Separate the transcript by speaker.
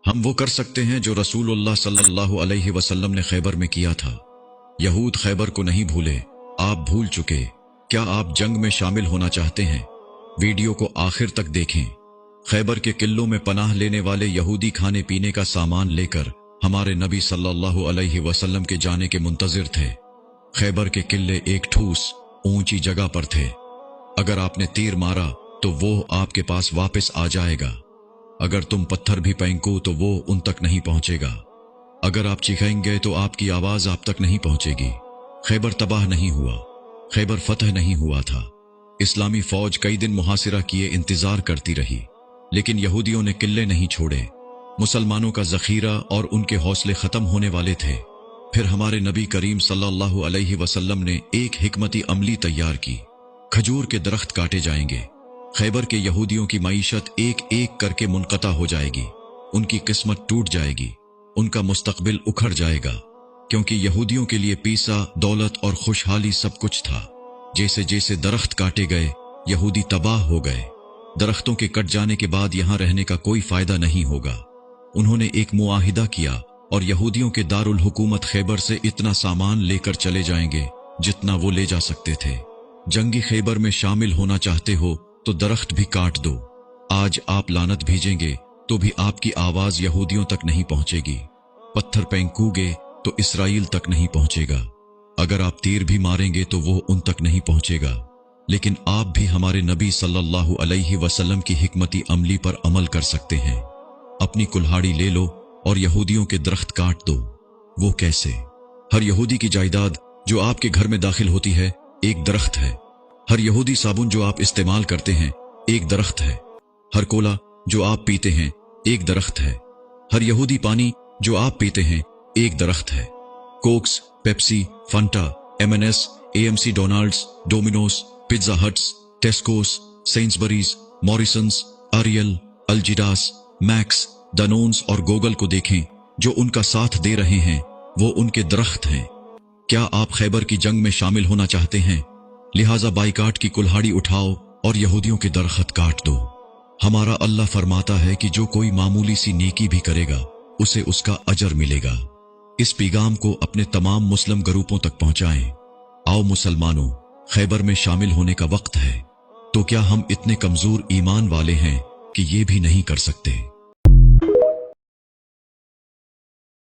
Speaker 1: हम वो कर सकते हैं जो रसूलुल्लाह सल्लल्लाहु अलैहि वसल्लम ने खैबर में किया था। यहूद खैबर को नहीं भूले, आप भूल चुके। क्या आप जंग में शामिल होना चाहते हैं? वीडियो को आखिर तक देखें। खैबर के किलों में पनाह लेने वाले यहूदी खाने पीने का सामान लेकर हमारे नबी सल्लल्लाहु अलैहि वसल्लम के जाने के मुंतजिर थे। खैबर के किले एक ठूस ऊंची जगह पर थे। अगर आपने तीर मारा तो वो आपके पास वापस आ जाएगा। अगर तुम पत्थर भी फेंको तो वो उन तक नहीं पहुंचेगा। अगर आप चीखेंगे तो आपकी आवाज आप तक नहीं पहुंचेगी। खैबर तबाह नहीं हुआ, खैबर फतह नहीं हुआ था। इस्लामी फौज कई दिन मुहासिरा किए इंतजार करती रही, लेकिन यहूदियों ने किले नहीं छोड़े। मुसलमानों का जखीरा और उनके हौसले खत्म होने वाले थे। फिर हमारे नबी करीम सल्लल्लाहु अलैहि वसल्लम ने एक हिकमती अमली तैयार की। खजूर के दरख्त काटे जाएंगे। खैबर के यहूदियों की मईशत एक एक करके मुनक़ता हो जाएगी। उनकी किस्मत टूट जाएगी, उनका मुस्तकबिल उखड़ जाएगा, क्योंकि यहूदियों के लिए पीसा, दौलत और खुशहाली सब कुछ था। जैसे जैसे दरख्त काटे गए, यहूदी तबाह हो गए। दरख्तों के कट जाने के बाद यहां रहने का कोई फायदा नहीं होगा। उन्होंने एक मुआहिदा किया और यहूदियों के दारुल हुकूमत खैबर से इतना सामान लेकर चले जाएंगे जितना वो ले जा सकते थे। जंगी खैबर में शामिल होना चाहते हो तो दरख्त भी काट दो। आज आप लानत भेजेंगे तो भी आपकी आवाज यहूदियों तक नहीं पहुंचेगी। पत्थर फेंकोगे तो इसराइल तक नहीं पहुंचेगा। अगर आप तीर भी मारेंगे तो वो उन तक नहीं पहुंचेगा। लेकिन आप भी हमारे नबी सल्लल्लाहु अलैहि वसल्लम की हिकमती अमली पर अमल कर सकते हैं। अपनी कुल्हाड़ी ले लो और यहूदियों के दरख्त काट दो। वो कैसे? हर यहूदी की जायदाद जो आपके घर में दाखिल होती है एक दरख्त है। हर यहूदी साबुन जो आप इस्तेमाल करते हैं एक दरख्त है। हर कोला जो आप पीते हैं एक दरख्त है। हर यहूदी पानी जो आप पीते हैं एक दरख्त है। Cokes, Pepsi, Fanta, M&S, AMC, Donald's, Domino's, pizza Huts, Tescos, Sainsbury's, Morrisons, Ariel, अल्जिडास, मैक्स, दानोन्स और गोगल को देखें। जो उनका साथ दे रहे हैं वो उनके दरख्त हैं। क्या आप खैबर की जंग में शामिल होना चाहते हैं? लिहाजा बाइकाट की कुल्हाड़ी उठाओ और यहूदियों के दरख्त काट दो। हमारा अल्लाह फरमाता है कि जो कोई मामूली सी नेकी भी करेगा उसे उसका अजर मिलेगा। इस पैगाम को अपने तमाम मुस्लिम ग्रुपों तक पहुंचाएं। आओ मुसलमानों, खैबर में शामिल होने का वक्त है। तो क्या हम इतने कमजोर ईमान वाले हैं कि ये भी नहीं कर सकते?